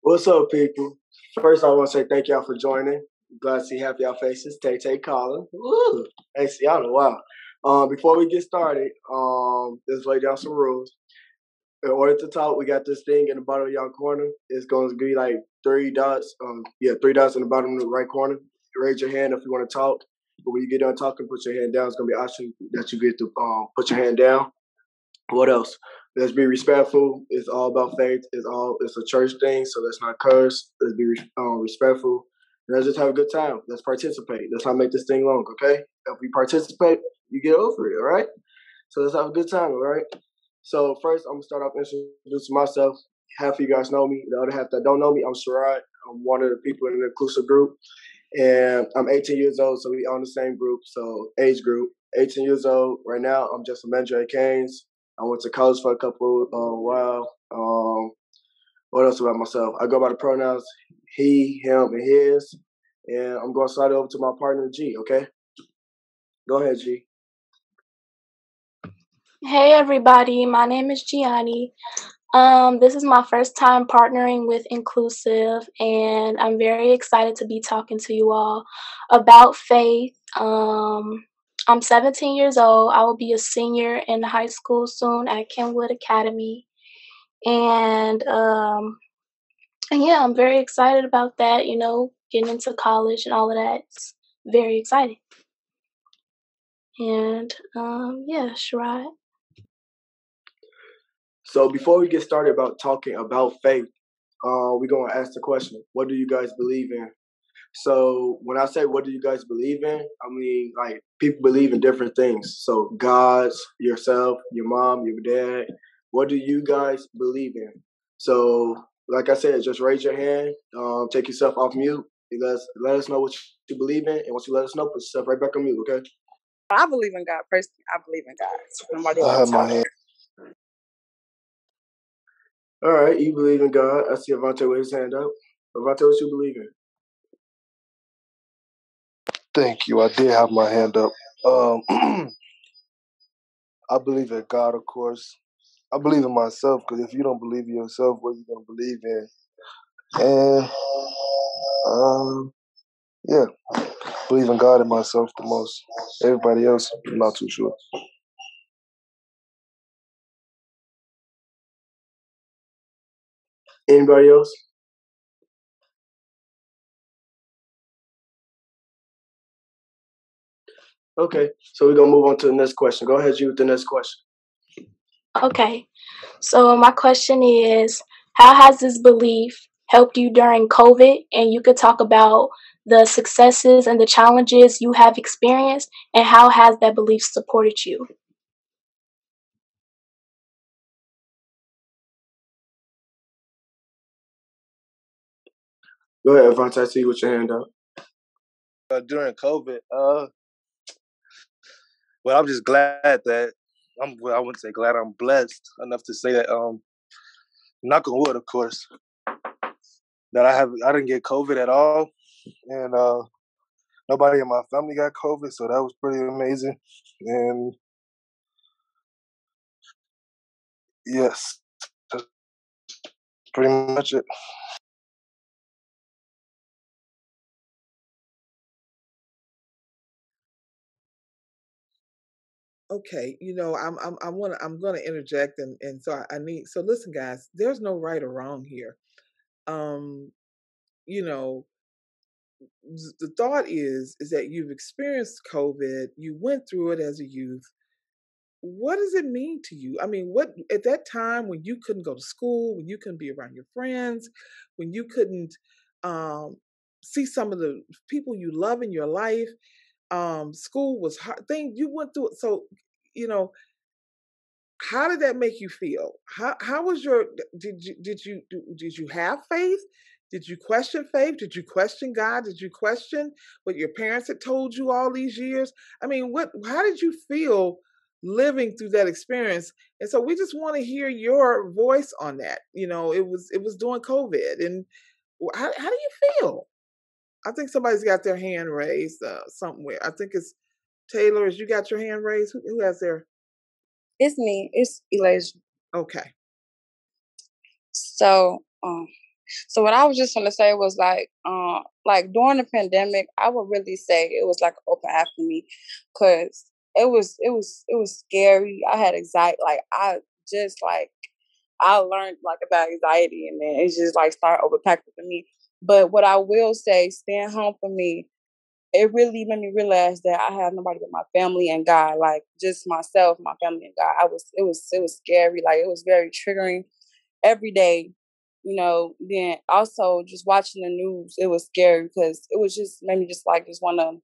What's up, people? First, I want to say thank y'all for joining. Glad to see half y'all faces. Tay Colin. Woo! Ain't see y'all in a while. Before we get started, let's lay down some rules. In order to talk, we got this thing in the bottom of y'all corner. It's going to be like three dots. Three dots in the bottom of the right corner. Raise your hand if you want to talk. But when you get done talking, put your hand down. It's going to be an option that you get to put your hand down. What else? Let's be respectful. It's all about faith. It's a church thing, so let's not curse. Let's be respectful. Let's just have a good time. Let's participate. Let's not make this thing long, okay? If we participate, you get over it, all right? So let's have a good time, all right? So first, I'm gonna start off introducing myself. Half of you guys know me. The other half that don't know me, I'm Sharad. I'm one of the people in the inclusive group, and I'm 18 years old, so we on the same group, so age group. 18 years old right now. I'm just a manager at Canes. I went to college for a couple while. What else about myself? I go by the pronouns he, him, and his. And I'm going to slide it over to my partner, G, okay? Go ahead, G. Hey everybody, my name is Gianni. This is my first time partnering with Inclusive, and I'm very excited to be talking to you all about faith. I'm 17 years old. I will be a senior in high school soon at Kenwood Academy, and yeah, I'm very excited about that. You know, getting into college and all of that. It's very exciting. And yeah, Sharad. So before we get started about talking about faith, we're going to ask the question, what do you guys believe in? So when I say what do you guys believe in, I mean like people believe in different things. So God's, yourself, your mom, your dad. What do you guys believe in? So like I said, just raise your hand, take yourself off mute. Let us know what you believe in, and once you let us know, put yourself right back on mute, okay? I believe in God. Personally, I believe in God. So nobody I have my hand. All right, you believe in God. I see Avante with his hand up. Avante, what you believe in? Thank you. I did have my hand up. I believe in God, of course. I believe in myself, because if you don't believe in yourself, what are you going to believe in? And, yeah, believe in God and myself the most. Everybody else, I'm not too sure. Anybody else? Okay, so we're going to move on to the next question. Go ahead, you with the next question. Okay, so my question is, how has this belief helped you during COVID? And you could talk about the successes and the challenges you have experienced, and how has that belief supported you? Go ahead, Avante, I see you with your hand up. During COVID, well, I'm just glad that I wouldn't say glad, I'm blessed enough to say that, knock on wood, of course, that I didn't get COVID at all, and nobody in my family got COVID, so that was pretty amazing. And yes, that's pretty much it. Okay, I'm gonna interject, and so I need, so listen, guys, there's no right or wrong here. Um, you know, the thought is that you've experienced COVID, you went through it as a youth. What does it mean to you? I mean, what at that time when you couldn't go to school, when you couldn't be around your friends, when you couldn't um see some of the people you love in your life, school was hard thing you went through it. So, you know, how did that make you feel? How was your did you have faith? Did you question faith? Did you question God? Did you question what your parents had told you all these years? I mean, what how did you feel living through that experience? And so we just want to hear your voice on that. You know, it was during COVID, and how do you feel? I think somebody's got their hand raised somewhere. I think it's Taylor. Is you got your hand raised? Who has their? It's me. It's Elijah. Okay. So, So what I was just gonna say was like during the pandemic, I would really say it was like an open eye for me, cause it was scary. I had anxiety. Like I just like I learned like about anxiety, and then it just like started overpacking for me. But what I will say, staying home for me, it really made me realize that I have nobody but my family and God. Like just myself, my family and God. It was scary. Like it was very triggering every day. Then also just watching the news, it was scary because it was just made me just want to,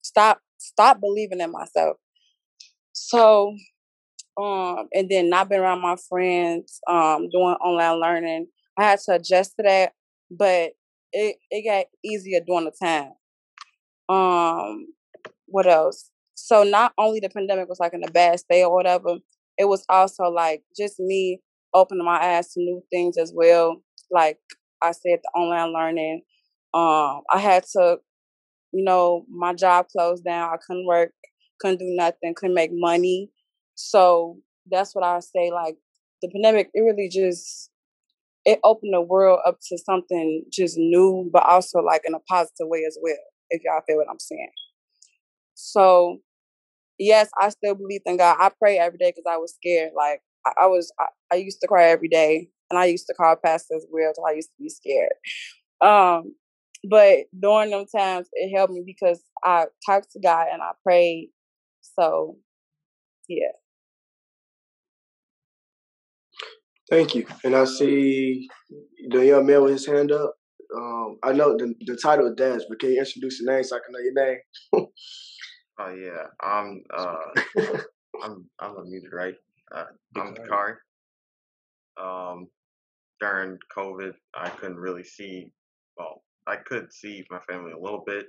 stop believing in myself. So, and then not being around my friends, doing online learning, I had to adjust to that, but it got easier during the time. Um, what else? So not only the pandemic was like in a bad state or whatever, it was also like just me opening my eyes to new things as well. Like I said, the online learning. I had to, my job closed down. I couldn't work, couldn't do nothing, couldn't make money. So that's what I say. Like the pandemic, it really just it opened the world up to something just new, but also like in a positive way as well. If y'all feel what I'm saying. So yes, I still believe in God. I pray every day because I was scared. Like I used to cry every day, and I used to call pastors well till I used to be scared. Um, but during them times, it helped me because I talked to God and I prayed. So yeah. Thank you. And I see the young man with his hand up. I know the title is Dash, but can you introduce your name so I can know your name? Oh yeah, I'm unmuted, right? I'm Dakari. Um, During COVID, I couldn't really see. Well, I could see my family a little bit,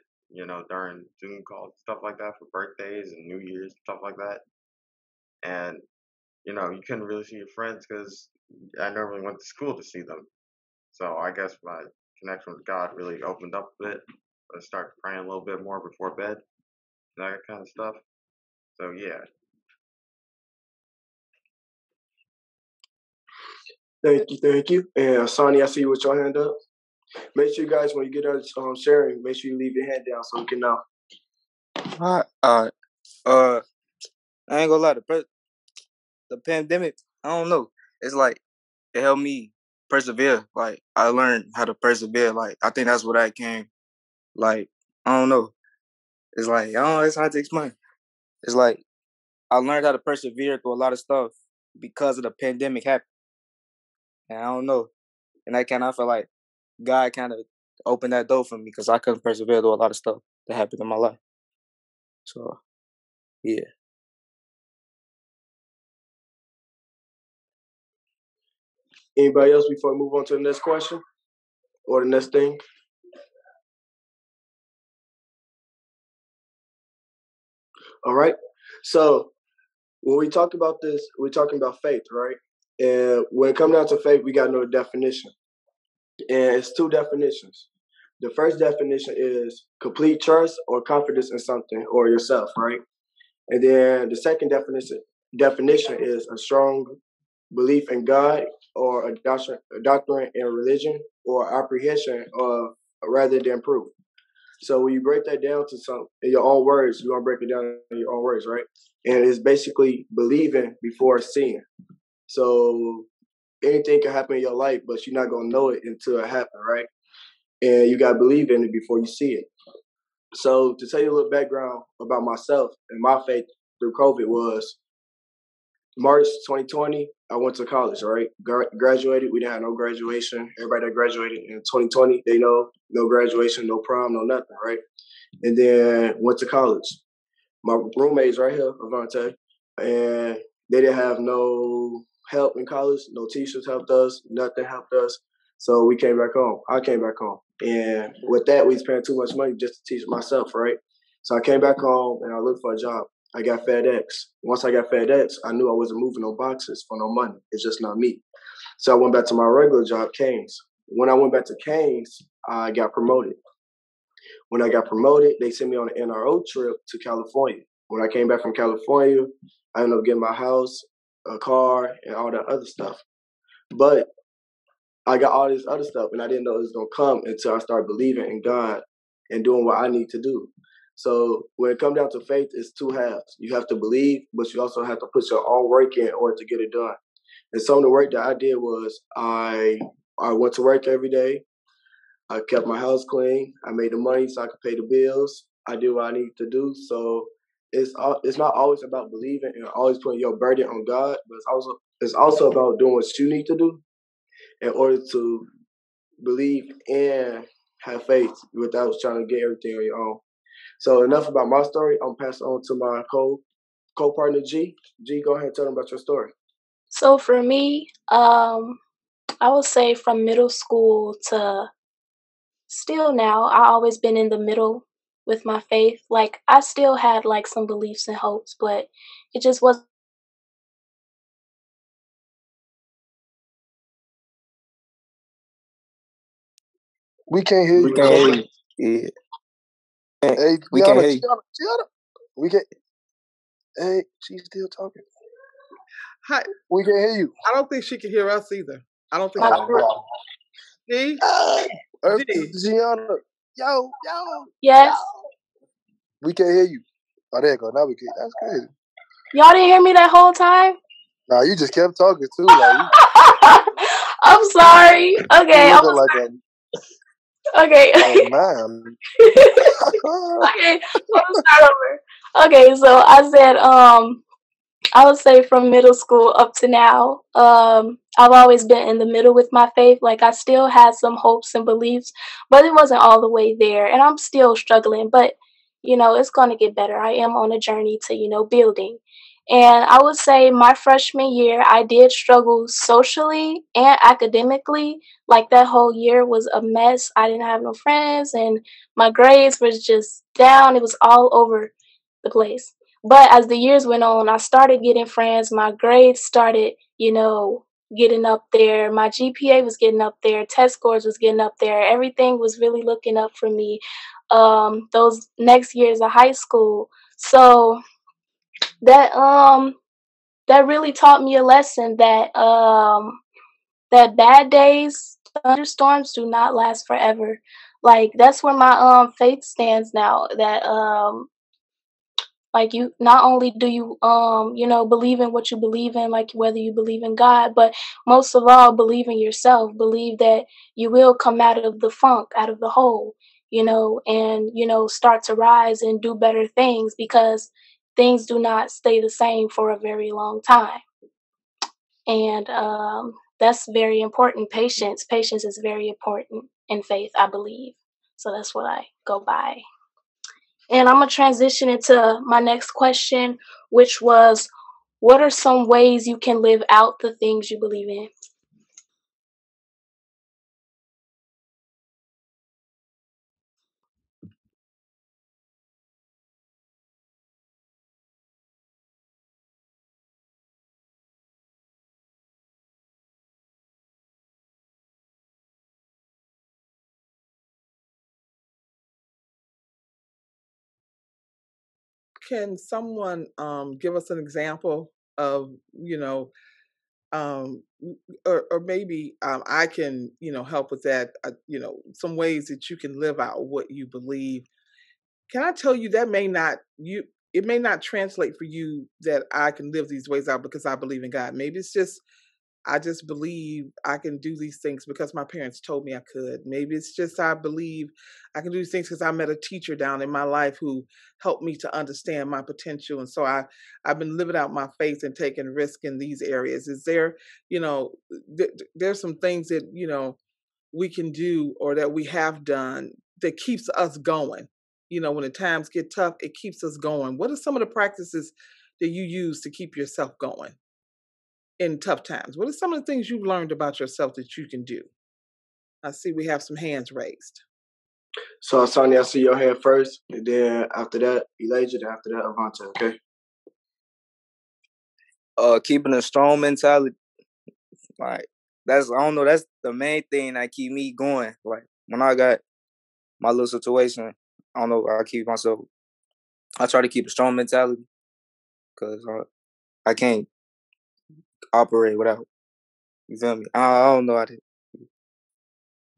during Zoom calls, stuff like that for birthdays and New Year's, stuff like that. And you couldn't really see your friends because I normally went to school to see them. So I guess my connection with God really opened up a bit. I started praying a little bit more before bed, that kind of stuff. So yeah. Thank you. And Sonny, I see you with your hand up. Make sure you guys, when you get done sharing, make sure you leave your hand down so we can know. Alright, I ain't gonna lie, the pandemic, I don't know. It's like it helped me persevere. Like I learned how to persevere. Like I think that's what I came. Like I don't know. It's like I don't know. It's hard to explain. It's like I learned how to persevere through a lot of stuff because of the pandemic happened. And I don't know. And I kind of feel like God kind of opened that door for me because I couldn't persevere through a lot of stuff that happened in my life. So yeah. Anybody else before we move on to the next question or the next thing? All right. So when we talk about this, we're talking about faith, right? And when it comes down to faith, we got to know the definition. And it's two definitions. The first definition is complete trust or confidence in something or yourself, right? And then the second definition is a strong belief in God or a doctrine in religion or apprehension of rather than proof. So when you break that down to some in your own words, you're gonna break it down in your own words, right? And it's basically believing before seeing. So anything can happen in your life, but you're not gonna know it until it happens, right? And you gotta believe in it before you see it. So to tell you a little background about myself and my faith through COVID was March 2020. I went to college, right? Graduated. We didn't have no graduation. Everybody that graduated in 2020, they know no graduation, no prom, no nothing, right? And then went to college. My roommates right here, Avante, and they didn't have no help in college. No teachers helped us. Nothing helped us. So we came back home. I came back home. And with that, we spent too much money just to teach myself, right? So I came back home and I looked for a job. I got FedEx. Once I got FedEx, I knew I wasn't moving no boxes for no money. It's just not me. So I went back to my regular job, Canes. When I went back to Canes, I got promoted. When I got promoted, they sent me on an NRO trip to California. When I came back from California, I ended up getting my house, a car, and all that other stuff. But I got all this other stuff, and I didn't know it was gonna come until I started believing in God and doing what I need to do. So when it comes down to faith, it's two halves. You have to believe, but you also have to put your own work in order to get it done. And some of the work that I did was I went to work every day. I kept my house clean. I made the money so I could pay the bills. I did what I needed to do. So it's not always about believing and always putting your burden on God, but it's also about doing what you need to do in order to believe and have faith without trying to get everything on your own. So enough about my story. I'm passing on to my co-partner G. G, go ahead and tell them about your story. So for me, I would say from middle school to still now, I always been in the middle with my faith. Like I still had like some beliefs and hopes, but it just wasn't. We can't hear We you. can't hear you. Yeah. Hey, We can't Gianna, hear you. Gianna. We can't. Hey, she's still talking. Hi. We can't hear you. I don't think she can hear us either. I don't think. Oh, G, wow. G. Gianna, yo. Yes. We can't hear you. Oh, there you go. Now we can. That's crazy. Y'all didn't hear me that whole time? Nah, you just kept talking too. Like I'm sorry. Okay, you I'm looking like okay. a man. Okay, let's start over. Okay, so I said I would say from middle school up to now, I've always been in the middle with my faith. Like I still had some hopes and beliefs, but it wasn't all the way there, and I'm still struggling. But it's gonna get better. I am on a journey to building, and I would say my freshman year, I did struggle socially and academically. Like that whole year was a mess. I didn't have no friends, and my grades was just down. It was all over the place. But as the years went on, I started getting friends. My grades started, getting up there. My GPA was getting up there. Test scores was getting up there. Everything was really looking up for me. Those next years of high school. So that really taught me a lesson that bad days, thunderstorms do not last forever. Like that's where my faith stands now. That like you not only do you believe in what you believe in, like whether you believe in God, but most of all believe in yourself. Believe that you will come out of the funk, out of the hole, and start to rise and do better things, because things do not stay the same for a very long time. And that's very important. Patience is very important in faith, I believe. So that's what I go by. And I'm going to transition into my next question, which was, what are some ways you can live out the things you believe in? Can someone give us an example of um, or maybe I can help with that. Some ways that you can live out what you believe. Can I tell you that it may not translate for you that I can live these ways out because I believe in God. Maybe it's just I just believe I can do these things because my parents told me I could. Maybe it's just I believe I can do these things because I met a teacher down in my life who helped me to understand my potential. And so I've been living out my faith and taking risk in these areas. Is there, there's some things that, we can do or that we have done that keeps us going. When the times get tough, it keeps us going. What are some of the practices that you use to keep yourself going in tough times? What are some of the things you've learned about yourself that you can do? I see we have some hands raised. So, Sonia, I see your hand first, and then after that, Elijah, then after that, Avante, okay? Keeping a strong mentality. Like I don't know, that's the main thing that keep me going. Like when I got my little situation, I don't know, I try to keep a strong mentality because I can't operate without. You feel me? I don't know how to.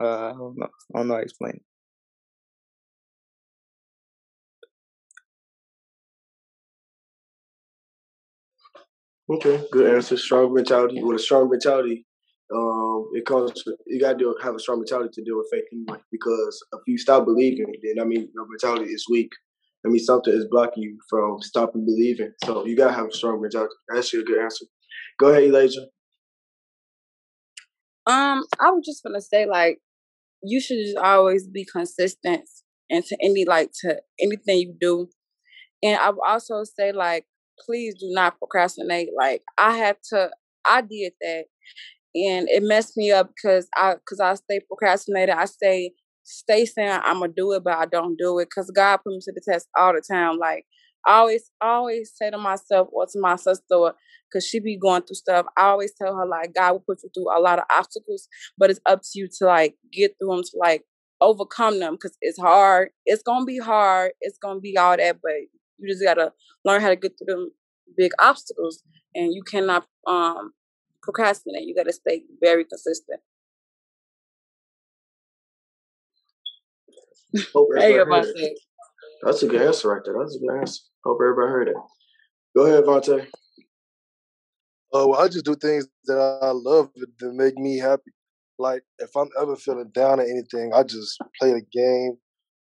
I don't know. I don't know how to explain it. Okay, good answer. Strong mentality. With a strong mentality, it comes. You got to have a strong mentality to deal with faith anyway. Because if you stop believing, then I mean your mentality is weak. I mean something is blocking you from stopping believing. So you gotta have a strong mentality. That's actually a good answer. Go ahead, Elijah. I was just gonna say like you should just always be consistent and to anything you do. And I would also say like please do not procrastinate. Like I did that and it messed me up because I stay procrastinating. I stay saying I'm gonna do it, but I don't do it because God put me to the test all the time. Like I always say to myself or to my sister, because she be going through stuff. I always tell her like God will put you through a lot of obstacles, but it's up to you to like get through them to like overcome them because it's hard. It's gonna be hard. It's gonna be all that, but you just gotta learn how to get through them big obstacles, and you cannot procrastinate. You got to stay very consistent. Hope Hey, everybody heard it. Avante. That's a good answer right there. That's a good answer. Hope everybody heard it. Go ahead, Vontae. Well, I just do things that I love that make me happy. Like if I'm ever feeling down or anything, I just play the game,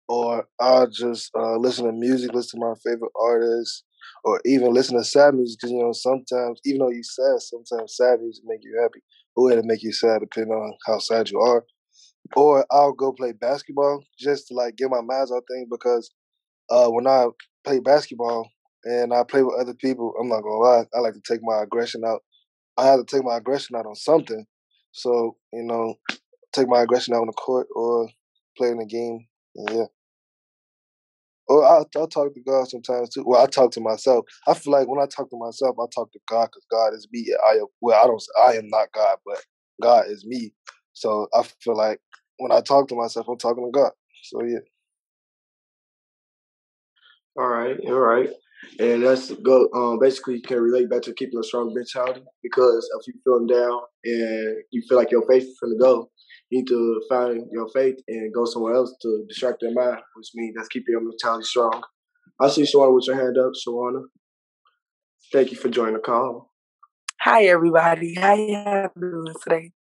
or I'll just listen to music, listen to my favorite artists, or even listen to sad music. Because sometimes, even though you're sad, sometimes sad music make you happy, or it'll make you sad depending on how sad you are. Or I'll go play basketball just to like get my mind off things. Because when I play basketball and I play with other people, I'm not gonna lie, I like to take my aggression out. I have to take my aggression out on something. So, take my aggression out on the court or play in the game. Yeah. Or I'll talk to God sometimes too. Well, I talk to myself. I feel like when I talk to myself, I talk to God because God is me. I am not God, but God is me. So I feel like when I talk to myself, I'm talking to God. So yeah. All right. And let's go. Basically, you can relate back to keeping a strong mentality because if you're feeling down and you feel like your faith is going to go, you need to find your faith and go somewhere else to distract your mind, which means that's keeping your mentality strong. I see Shawana with your hand up. Shawana, thank you for joining the call. Hi everybody. How you doing today?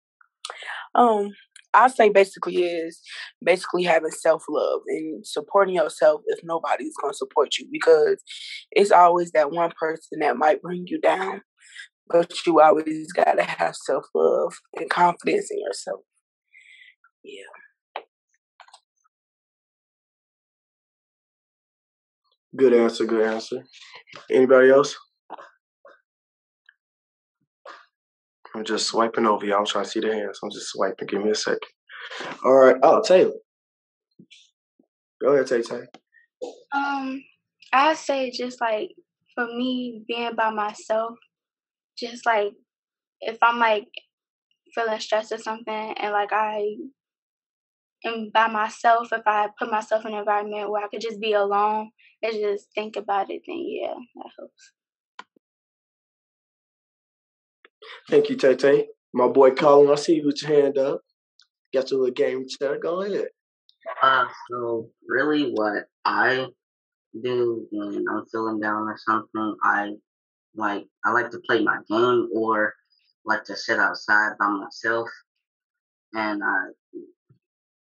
Um, I say basically having self love and supporting yourself if nobody's gonna support you because it's always that one person that might bring you down. But you always gotta have self love and confidence in yourself. Yeah. Good answer. Anybody else? I'm just swiping over y'all. I'm trying to see the hands. I'm just swiping. Give me a second. All right. Oh, Taylor. Go ahead, Tay. I say just like for me being by myself, just like if I'm like feeling stressed or something and like I am by myself, if I put myself in an environment where I could just be alone and just think about it, then yeah, that helps. Thank you, Tay. My boy Colin, I see you with your hand up. Got your little game chat. Go ahead. So really what I do when I'm feeling down or something, I like to play my game or like to sit outside by myself and I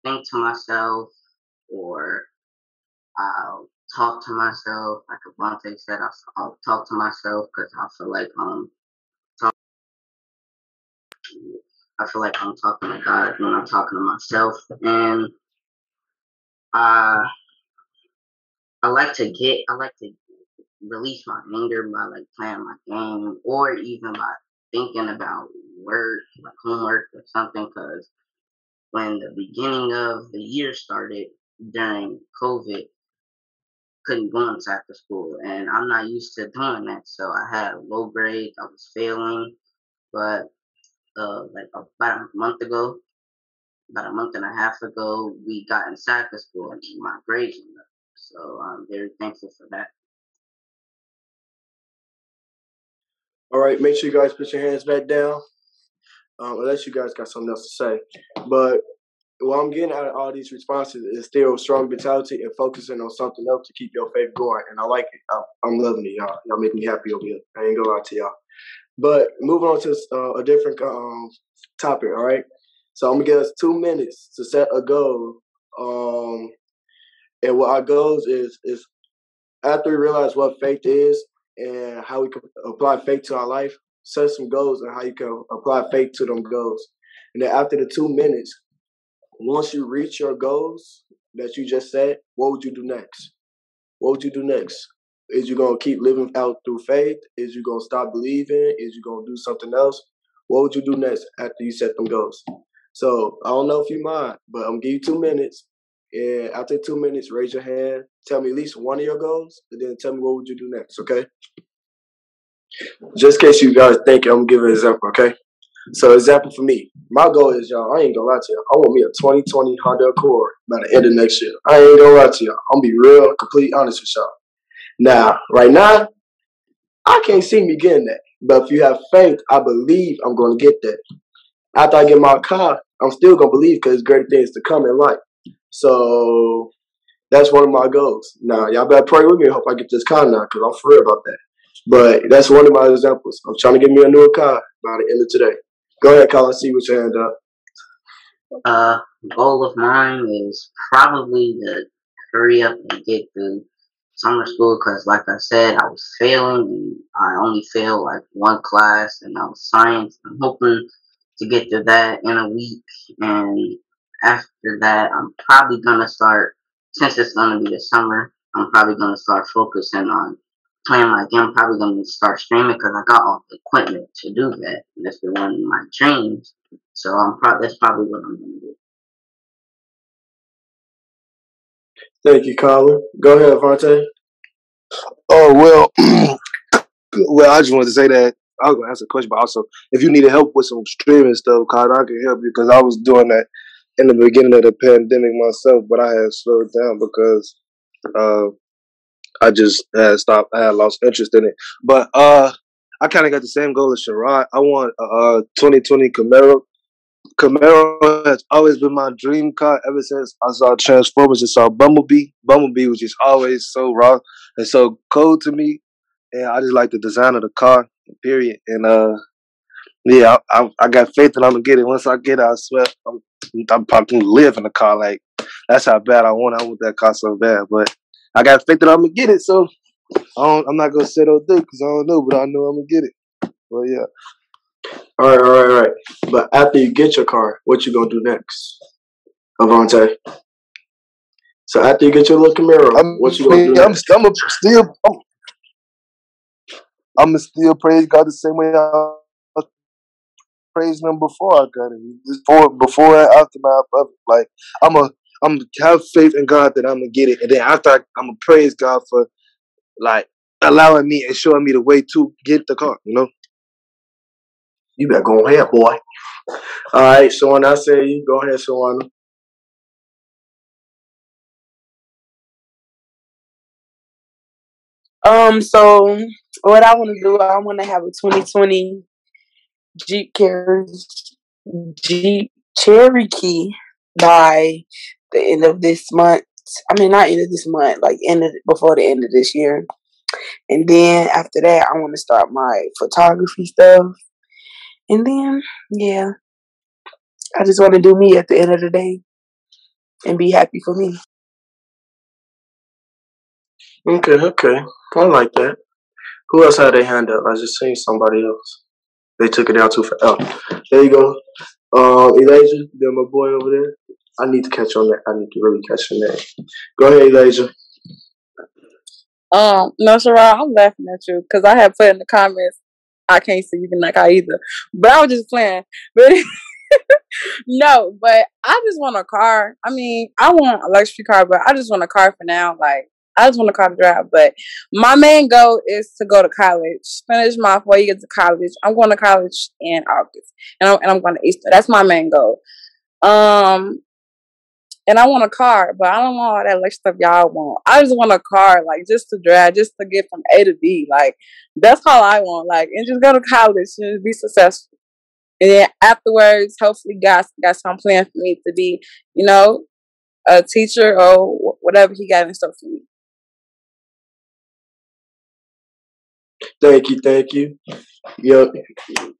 think to myself or I'll talk to myself. Like Avante said, I'll talk to myself because talk, I feel like I'm talking to God when I'm talking to myself, and uh, I like to release my anger by like playing my game or even by thinking about work, like homework or something. Because when the beginning of the year started during COVID, couldn't go inside the school, and I'm not used to doing that. So I had low grades. I was failing, but like about a month and a half ago, we got inside the school and my grades went up. So I'm very thankful for that. All right, make sure you guys put your hands back down. Unless you guys got something else to say. But what I'm getting out of all these responses is still strong mentality and focusing on something else to keep your faith going. And I like it. I'm loving it, y'all. Y'all make me happy over here. I ain't gonna lie to y'all. But moving on to a different topic, all right? So I'm gonna give us 2 minutes to set a goal. And what our goals is after we realize what faith is and how we can apply faith to our life, set some goals and how you can apply faith to them goals. And then after the 2 minutes, once you reach your goals that you just set, what would you do next? What would you do next? Is you gonna keep living out through faith? Is you gonna stop believing? Is you gonna do something else? What would you do next after you set them goals? So I don't know if you mind, but I'm gonna give you 2 minutes. And after 2 minutes, raise your hand. Tell me at least one of your goals, and then tell me what would you do next. Okay? Just in case you guys think I'm giving an example. Okay? So example for me, my goal is, y'all, I ain't gonna lie to y'all. I want me a 2020 Honda Accord by the end of next year. I ain't gonna lie to y'all. I'm gonna be real, completely honest with y'all. Now, right now, I can't see me getting that. But if you have faith, I believe I'm gonna get that. After I get my car, I'm still gonna believe because great things to come in life. So that's one of my goals. Now, y'all better pray with me. I hope I get this car now because I'm for real about that. But that's one of my examples. I'm trying to get me a new car by the end of today. Go ahead, Colin. See what your hand up. Goal of mine is probably to hurry up and get through summer school because, like I said, I was failing and I only failed like one class and that was science. I'm hoping to get through that in a week, and after that, I'm probably gonna start. Since it's gonna be the summer, I'm probably gonna start focusing on playing my game. I'm probably gonna start streaming because I got all the equipment to do that. And that's been one of my dreams. So that's probably what I'm gonna do. Thank you, Colin. Go ahead, Vontae. Oh well, well, I just wanted to say that I was gonna ask a question, but also if you needed help with some streaming stuff, Kyle, I can help you because I was doing that in the beginning of the pandemic myself, but I had slowed down because I just had stopped. I had lost interest in it. But I kind of got the same goal as Sherrod. I want a 2020 Camaro. Camaro has always been my dream car ever since I saw Transformers and saw Bumblebee. Bumblebee was just always so raw and so cold to me, and I just like the design of the car. Period. And yeah, I got faith that I'm gonna get it. Once I get it, I swear I'm probably gonna live in the car. Like that's how bad I want. I want that car so bad, but I got faith that I'm gonna get it. So I'm not gonna say no day because I don't know, but I know I'm gonna get it. Well, yeah. All right. But after you get your car, what you gonna do next, Avante? So after you get your little Camaro, what you gonna do next? I'm gonna still praise God the same way I was praising Him before I got it. Before and aftermath of it. Like I'm gonna have faith in God that I'm gonna get it, and then after I'm gonna praise God for like allowing me and showing me the way to get the car. You know. You better go ahead, boy. All right, Shawana, I say you go ahead, Shawana. So what I want to do, I want to have a 2020 Jeep Cherokee by the end of this month. I mean, not end of this month, like before the end of this year. And then after that, I want to start my photography stuff. And then, yeah, I just want to do me at the end of the day and be happy for me. Okay. I like that. Who else had their hand up? I just seen somebody else. They took it down too fast. Oh, there you go. Elijah, then my boy over there. I need to catch on that. I need to really catch your name. Go ahead, Elijah. No, Sarah, I'm laughing at you because I have put in the comments, I can't see you like I either. But I was just playing. But no, but I just want a car. I mean, I want a luxury car, but I just want a car for now. Like, I just want a car to drive. But my main goal is to go to college, finish my 4 years of college. I'm going to college in August, and I'm going to Easter. That's my main goal. And I want a car, but I don't want all that like stuff y'all want. I just want a car, like, just to drive, just to get from A to B. Like, that's all I want. Like, and just go to college and be successful. And then afterwards, hopefully God got some plan for me to be, a teacher or whatever he got in store for me. Thank you. Yo,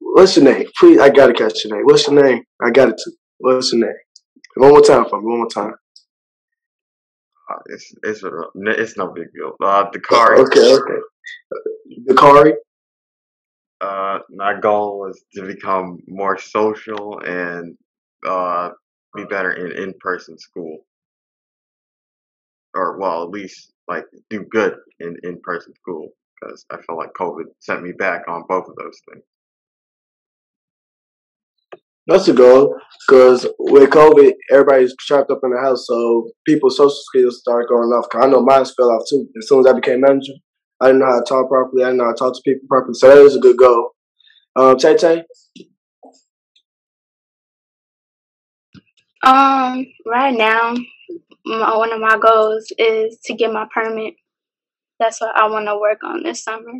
what's your name? Please, I gotta catch your name. What's your name? I got it too. What's your name? One more time for me. One more time. It's no big deal. Dakari. Okay. Dakari. My goal is to become more social and be better in in-person school, or well, at least like do good in in-person school, because I feel like COVID sent me back on both of those things. That's the goal. Because with COVID, everybody's trapped up in the house, so people's social skills start going off. Cause I know mine fell off too. As soon as I became manager, I didn't know how to talk properly. I didn't know how to talk to people properly. So that is a good goal. Tay Tay. Right now, one of my goals is to get my permit. That's what I want to work on this summer.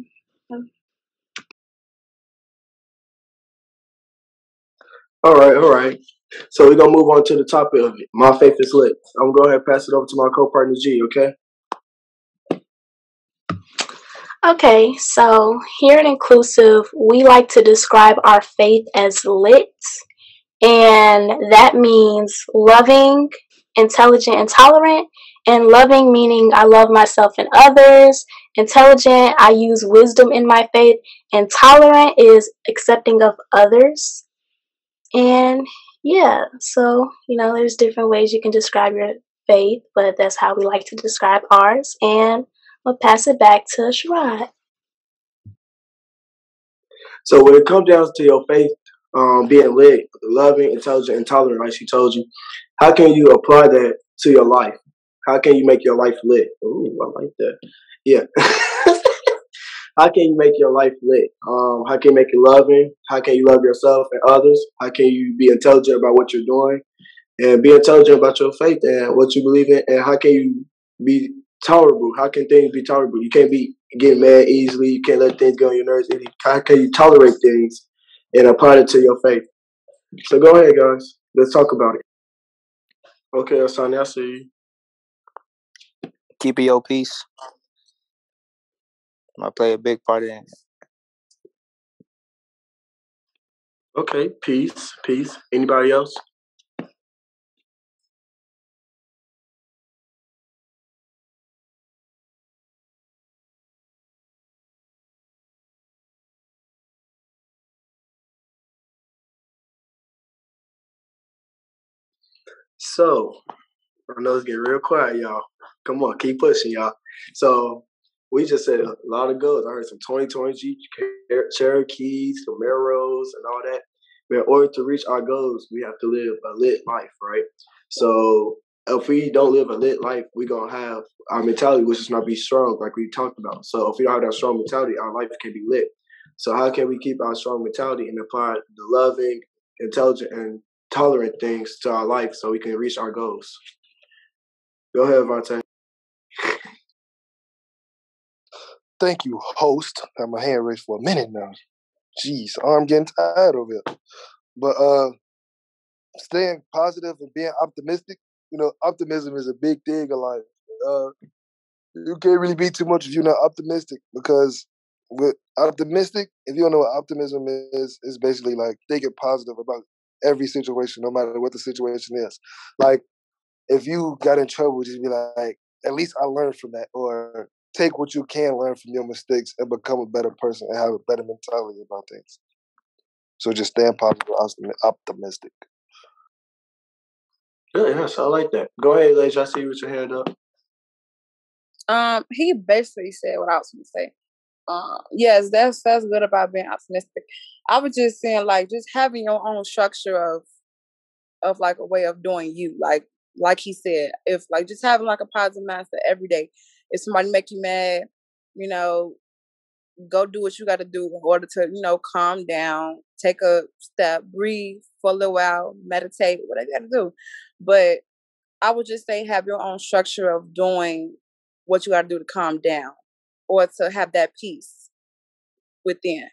All right. So we're gonna move on to the topic of it. My faith is lit. I'm gonna go ahead and pass it over to my co-partner G. Okay. Okay, so here at Inclusive, we like to describe our faith as lit, and that means loving, intelligent, and tolerant. And loving meaning I love myself and others. Intelligent, I use wisdom in my faith. And tolerant is accepting of others. And yeah, so, there's different ways you can describe your faith, but that's how we like to describe ours. And I'll pass it back to Sherrod. So when it comes down to your faith, being lit, loving, intelligent, and tolerant, like she told you, how can you apply that to your life? How can you make your life lit? Ooh, I like that. Yeah. How can you make your life lit? How can you make it loving? How can you love yourself and others? How can you be intelligent about what you're doing and be intelligent about your faith and what you believe in? And how can you be tolerable? How can things be tolerable? You can't be getting mad easily. You can't let things go on your nerves. How can you tolerate things and apply it to your faith? So go ahead, guys. Let's talk about it. Okay, Asani, I see you. Keeping your peace. I play a big part in it. Okay, peace. Anybody else? So, I know it's getting real quiet, y'all. Come on, keep pushing, y'all. So, we just said a lot of goals. I heard some 2020 Jeep Cherokees, Camaros, and all that. But in order to reach our goals, we have to live a lit life, right? So, if we don't live a lit life, we're going to have our mentality, which is not be strong, like we talked about. So, if we don't have that strong mentality, our life can be lit. So, how can we keep our strong mentality and apply the loving, intelligent, and tolerant things to our life so we can reach our goals? Go ahead, Vontae. Thank you, host. Got my hand raised for a minute now. Jeez, I'm getting tired of it. But staying positive and being optimistic, optimism is a big thing in life. You can't really be too much if you're not optimistic, because with optimistic, if you don't know what optimism is basically like thinking positive about every situation, no matter what the situation is. Like, if you got in trouble, just be like, at least I learned from that, or take what you can learn from your mistakes and become a better person and have a better mentality about things. So just stand positive, optimistic. Yes, I like that. Go ahead, Lej. I see you with your hand up. He basically said what I was going to say. Yes, that's good about being optimistic. I was just saying, like, just having your own structure of like a way of doing you, like he said, if like just having like a positive mindset every day. If somebody make you mad, go do what you got to do in order to calm down, take a step, breathe for a little while, meditate, whatever you got to do. But I would just say have your own structure of doing what you got to do to calm down or to have that peace within.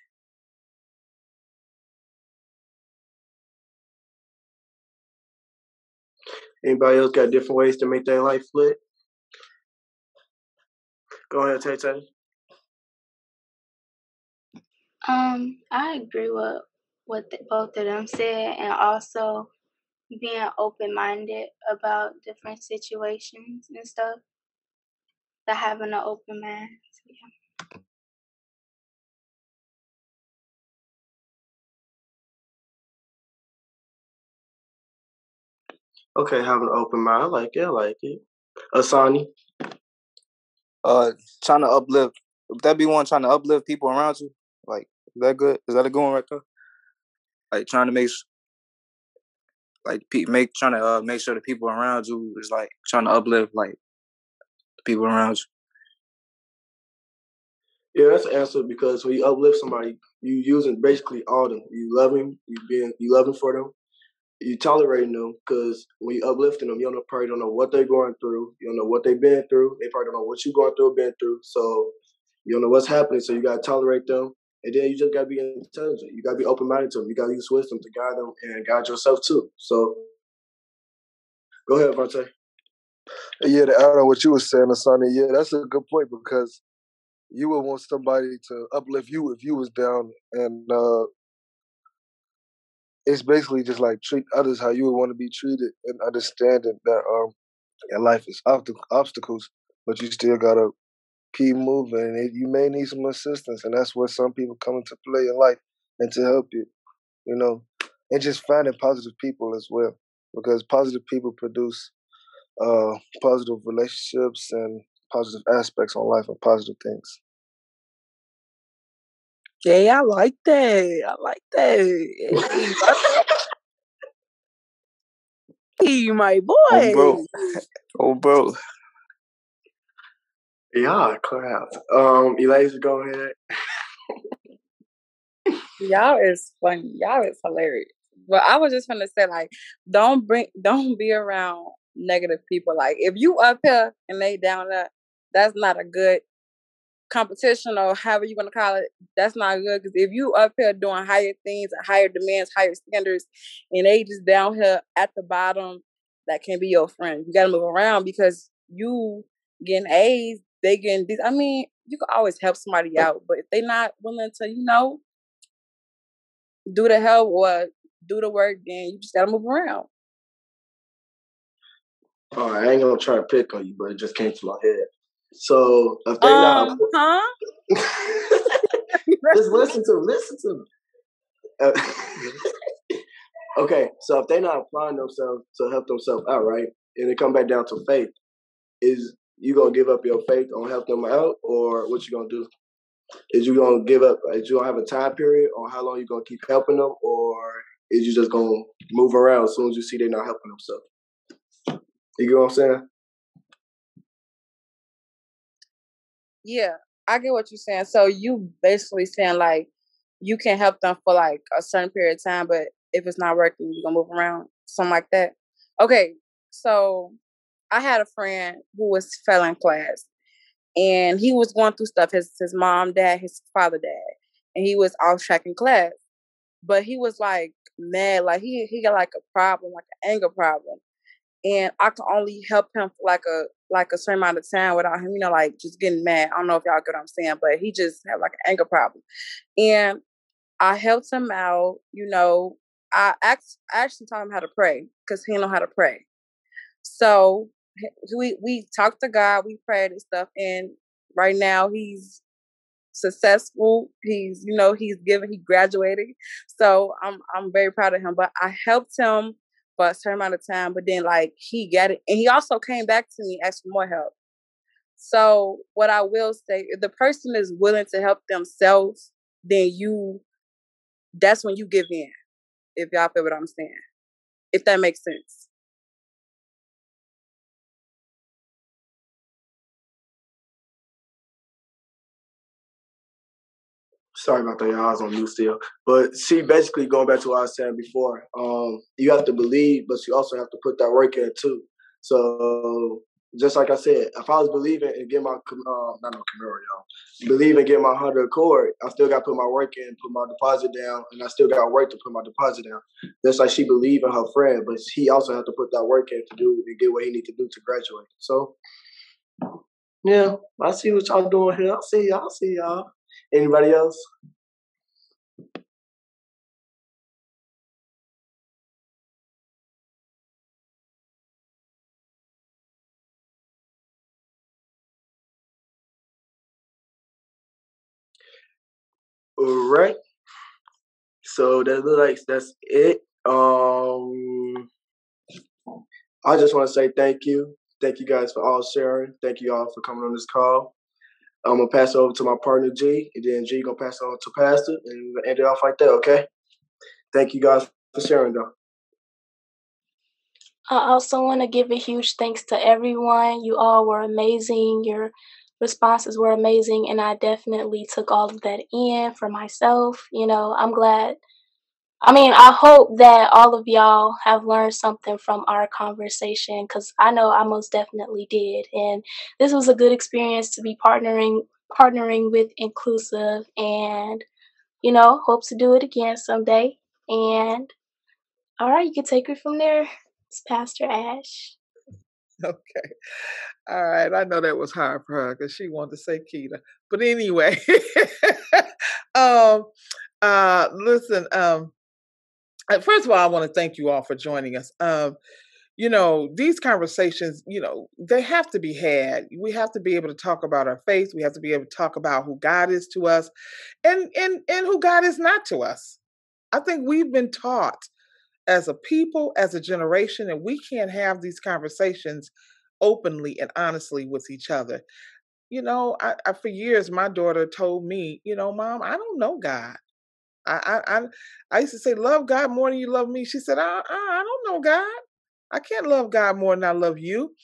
Anybody else got different ways to make their life lit? Go ahead, Tay Tay. I agree with what both of them said, and also being open-minded about different situations and stuff. To having an open mind. So, yeah. Okay, having an open mind. I like it. I like it. Asani. Trying to uplift. Would that be one trying to uplift people around you? Like, is that good? Is that a good one right there? Like trying to make sure the people around you is like trying to uplift like the people around you. Yeah, that's the answer because when you uplift somebody, you using basically all them. You love him. You loving for them. You tolerating them because when you uplifting them, probably don't know what they're going through. You don't know what they've been through. They probably don't know what you're going through or been through. So you don't know what's happening. So you gotta tolerate them. And then you just gotta be intelligent. You gotta be open minded to them. You gotta use wisdom to guide them and guide yourself too. So go ahead, Vontae. Yeah, to add on what you were saying, Asani, yeah, that's a good point because you would want somebody to uplift you if you was down, and it's basically just like treat others how you would want to be treated, and understanding that in life is obstacles, but you still gotta keep moving. And you may need some assistance, and that's where some people come into play in life and to help you, and just finding positive people as well, because positive people produce positive relationships and positive aspects on life and positive things. Yeah, I like that. I like that. Hey, my boy. Oh, bro. Yeah, crap. Elijah, go ahead. Y'all is funny. Y'all is hilarious. But I was just gonna say, like, don't be around negative people. Like, if you up here and they down there, that's not a good competition or however you want to call it. That's not good because if you up here doing higher things and higher demands, higher standards, and they just down here at the bottom, that can't be your friend. You gotta move around because you getting A's, they getting these. I mean, you can always help somebody out, but if they not willing to, do the help or do the work, then you just gotta move around. All right, I ain't gonna try to pick on you, but it just came to my head. So if they not, just listen to them. Okay, so if they're not applying themselves to help themselves out, right, and it come back down to faith, is you gonna give up your faith on help them out, or what you gonna do? Is you gonna give up? Is you gonna have a time period on how long you gonna keep helping them, or is you just gonna move around as soon as you see they're not helping themselves? You get what I'm saying? Yeah, I get what you're saying. So you basically saying like you can help them for like a certain period of time, but if it's not working, you're gonna move around, something like that. Okay, so I had a friend who was failing class, and he was going through stuff. His mom, dad, his father, dad, and he was off track in class. But he was like mad, like he got like a problem, like an anger problem, and I could only help him for like a certain amount of time without him, like just getting mad. I don't know if y'all get what I'm saying, but he just had like an anger problem, and I helped him out. I actually taught him how to pray because he didn't know how to pray. So we talked to God, we prayed and stuff, and right now he's successful. He graduated. So I'm very proud of him. But I helped him for a certain amount of time, but then like he got it, and he also came back to me asking for more help. So what I will say, if the person is willing to help themselves, then that's when you give in. If y'all feel what I'm saying, if that makes sense. Sorry about that, y'all. I was on mute still. But see, basically going back to what I was saying before, you have to believe, but you also have to put that work in too. So just like I said, if I was believing and get my not no Camaro, y'all, believe and get my Honda Accord, I still got to put my work in, put my deposit down, and I still got work to put my deposit down. Just like she believed in her friend, but he also had to put that work in to do and get what he need to do to graduate. So yeah, I see what y'all doing here. I see y'all. I see y'all. Anybody else? All right. So that looks like that's it. I just want to say thank you. Thank you guys for all sharing. Thank you all for coming on this call. I'm gonna pass it over to my partner G, and then G gonna pass it on to Pastor, and we're gonna end it off like that. Okay. Thank you guys for sharing, though. I also want to give a huge thanks to everyone. You all were amazing. Your responses were amazing, and I definitely took all of that in for myself. I'm glad. I hope that all of y'all have learned something from our conversation, because I know I most definitely did. And this was a good experience to be partnering with Inclusive, and hope to do it again someday. And all right, you can take it from there. It's Pastor Ash. Okay. All right. I know that was hard for her because she wanted to say Keita. But anyway, listen, first of all, I want to thank you all for joining us. These conversations, they have to be had. We have to be able to talk about our faith. We have to be able to talk about who God is to us and who God is not to us. I think we've been taught as a people, as a generation, and we can't have these conversations openly and honestly with each other. For years, my daughter told me, Mom, I don't know God. I used to say, love God more than you love me. She said, I don't know God. I can't love God more than I love you.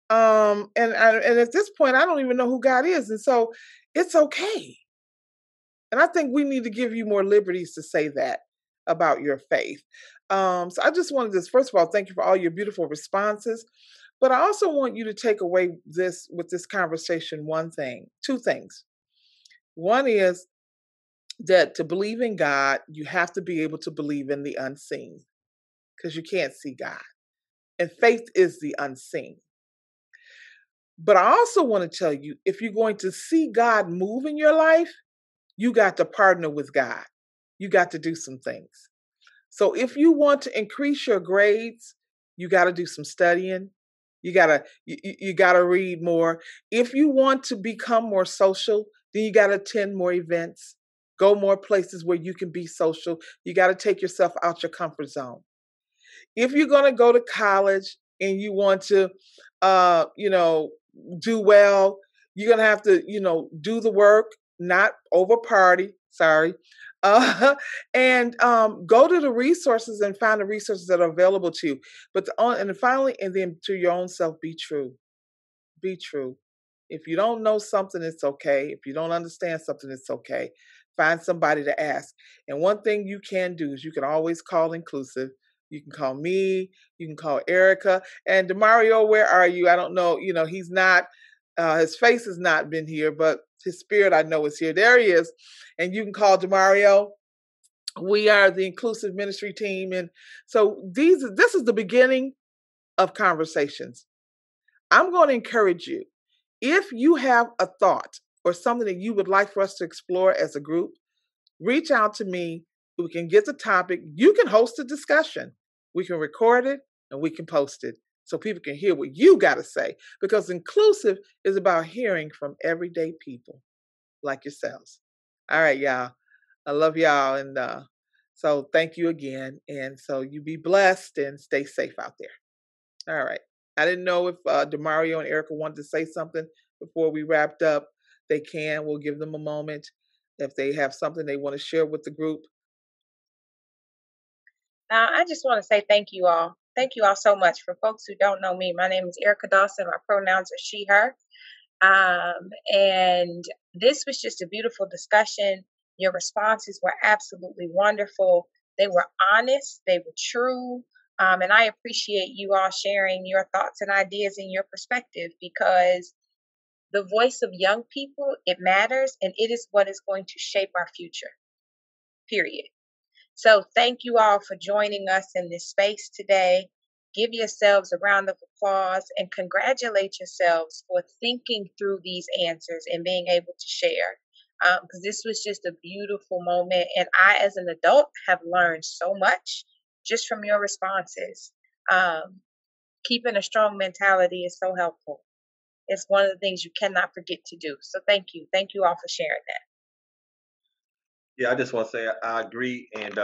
And at this point, I don't even know who God is. And so it's okay. And I think we need to give you more liberties to say that about your faith. So I just wanted to, first of all, thank you for all your beautiful responses. But I also want you to take away with this conversation two things. One is that to believe in God, you have to be able to believe in the unseen, because you can't see God. And faith is the unseen. But I also want to tell you, if you're going to see God move in your life, you got to partner with God. You got to do some things. So if you want to increase your grades, you got to do some studying. You gotta read more. If you want to become more social, then you got to attend more events, go more places where you can be social. You got to take yourself out your comfort zone. If you're going to go to college and you want to, do well, you're going to have to, do the work, not over party. Sorry. And go to the resources and find the resources that are available to you. But finally, and then to your own self, be true. Be true. If you don't know something, it's okay. If you don't understand something, it's okay. Find somebody to ask. And one thing you can do is you can always call Inclusive. You can call me. You can call Erica. And Demario, where are you? I don't know. He's not, his face has not been here, but his spirit I know is here. There he is. And you can call Demario. We are the Inclusive Ministry team. And so this is the beginning of conversations. I'm going to encourage you. If you have a thought or something that you would like for us to explore as a group, reach out to me. We can get the topic. You can host a discussion. We can record it and we can post it so people can hear what you got to say. Because Inclusive is about hearing from everyday people like yourselves. All right, y'all. I love y'all. And so thank you again. And so you be blessed and stay safe out there. All right. I didn't know if Demario and Erica wanted to say something before we wrapped up. They can. We'll give them a moment if they have something they want to share with the group. I just want to say thank you all. Thank you all so much. For folks who don't know me, my name is Erica Dawson. My pronouns are she, her. And this was just a beautiful discussion. Your responses were absolutely wonderful. They were honest. They were true. And I appreciate you all sharing your thoughts and ideas and your perspective, because the voice of young people, it matters, and it is what is going to shape our future, period. So thank you all for joining us in this space today. Give yourselves a round of applause and congratulate yourselves for thinking through these answers and being able to share. Because this was just a beautiful moment. And I, as an adult, have learned so much just from your responses. Keeping a strong mentality is so helpful. It's one of the things you cannot forget to do. So thank you. Thank you all for sharing that. Yeah, I just want to say I agree, and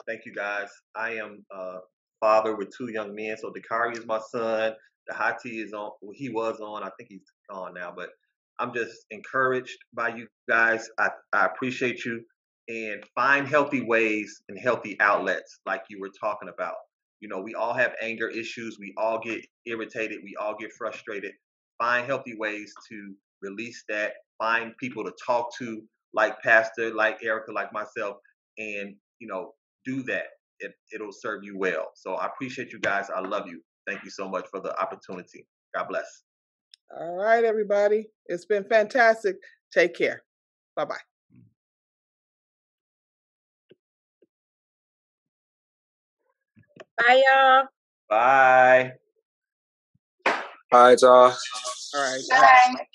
thank you guys. I am a father with 2 young men. So Dakari is my son. The Hati is on. Well, he was on. I think he's gone now, but I'm just encouraged by you guys. I appreciate you, and find healthy ways and healthy outlets like you were talking about. You know, we all have anger issues. We all get irritated. We all get frustrated. Find healthy ways to release that. Find people to talk to, like Pastor, like Erica, like myself, and do that. It'll serve you well. So I appreciate you guys. I love you. Thank you so much for the opportunity. God bless. All right, everybody. It's been fantastic. Take care. Bye-bye. Bye, y'all. Bye. All right, y'all. All right. Bye.